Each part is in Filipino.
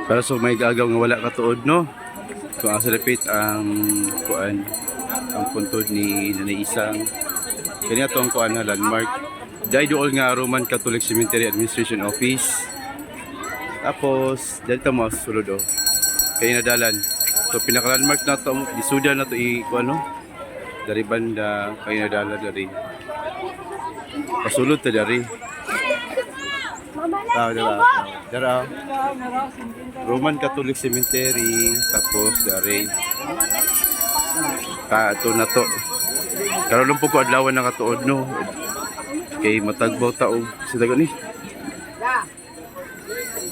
Para so may gagaw nga wala katuod no. Kung asa repeat ang kuan ang puntod ni Nanay Isang. Kanya to ang kuan na landmark. Dahil doon nga Roman Catholic Cemetery Administration Office. Tapos dito mo sulod oh. Kaya nadalan. So pinaka-landmark na to, isuda na to kuan no. Dari banda kaya nadalan dari. Pasulod ta dari. Dara. Roman Catholic Cemetery tapos dari. Ito na to. Karon lang po ko adlawan na katuod no. Kay matagbaw taog sila gani.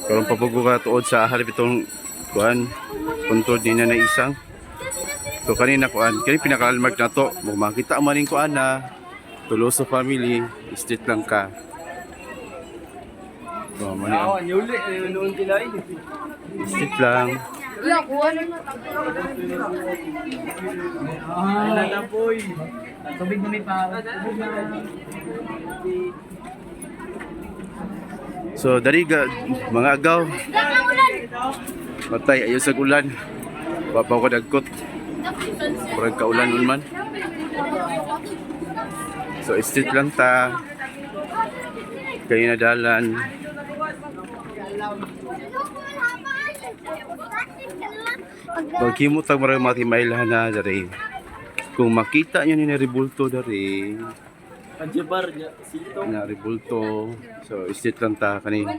Karon pa po ko katuod sa harap itong kuan puntod ni Nanay Isang. So kanina kuan, kani pinaka-landmark na to. Makita man ning kuan na Tuloso family, street lang ka. Oh, mani. Street lang. Tubig na may pa. So dari mga agaw. Matay ayo sa ulan. Papaw ko dagkot. Murag kaulan man. So street lang ta. Kaya nadalan. Pagkimot ang marami matimailahan na dari. Kung makita nyo ni Rebulto dari. Na Rebulto. So street lang ta kani.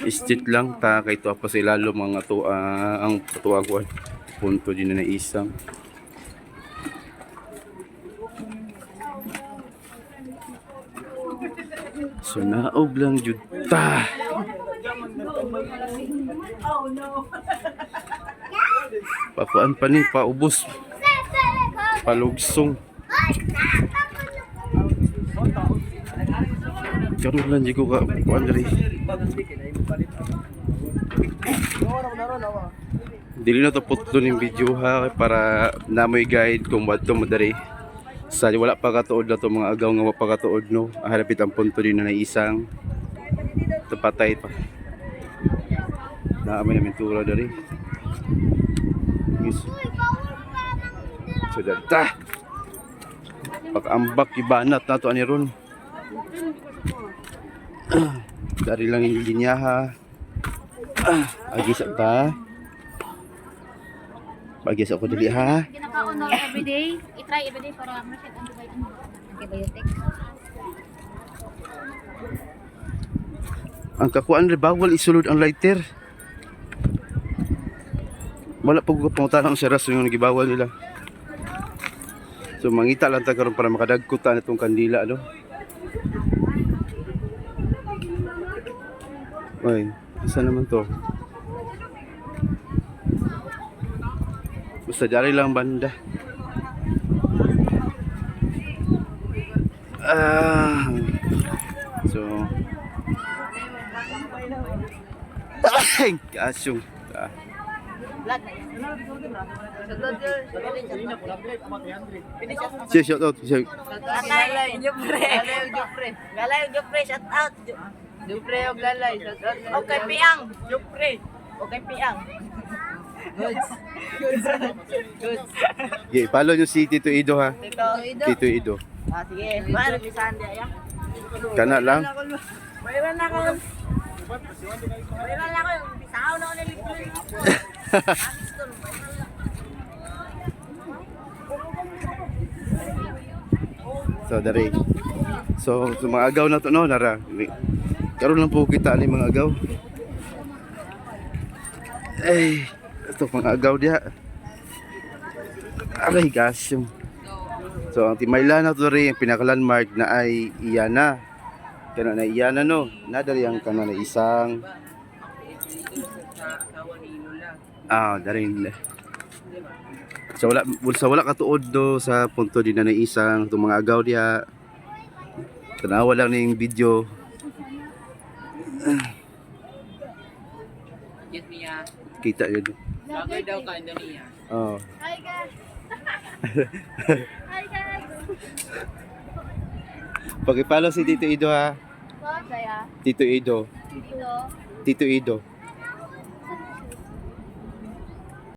Street lang ta kay to pa sa ilalo mga to ang tuwa ko punto din na Isang. So naog lang jud ta. Papuan pa ni paubos. Palugsong. Karon lang di ko ka kuan diri. Dili na to putlo ning video ha para namoy guide kung wadto mo diri. Sa wala pa katuod na to mga agaw nga mapakatuod no. Harapit ang punto din na Isang. Tapatay pa. Naamay namin tura dari. Yes. So data. Pag-ambak ibanat na to ani ron. Dari lang yung linya ha. Agis ta. Bagis ako dili ha. Ginakaon everyday. I-try everyday para ma-check antibiotics. Ang kakuan rin bawal isulod ang lighter. Wala pa ko pangutanang sa rason yung nagibawal nila. So mangita lang ta karon para makadagkutan itong kandila no. Oy, isa naman to. Basta dari lang banda. So ay, kasyong. Siya shout out. Siya. Galay, Jupre. Galay, Jupre, shout out. Jupre og Galay, shout out. Okay, Piang, Jupre. Okay, Piang. Goods. Okay, follow nyo si Tito Ido ha. Tito Ido. Sige. Mano si Sandy aya? Kana lang. Mayroon na ako. Mayroon na ako. Bisaw na ako nilipin. So dari. So mga agaw na to no nara. Karon lang po kita ni mga agaw. Ay, ito pang agaw diha. Aray gasyong. So ang Timayla na to rin, ang pinaka-landmark na ay Iyana. Kana na Iyana no. Nadali ang kana na Isang. Dari nila. Sa wala katuod do sa punto din na Isang itong mga agaw diha. Tanawa lang ning video. Yes, Mia. Kita yun. Bagay daw ka Indonesia. Oh. Hi guys. Hi guys. Pag-follow si Tito Ido ha. What saya? Tito Ido. Dito. Tito Ido.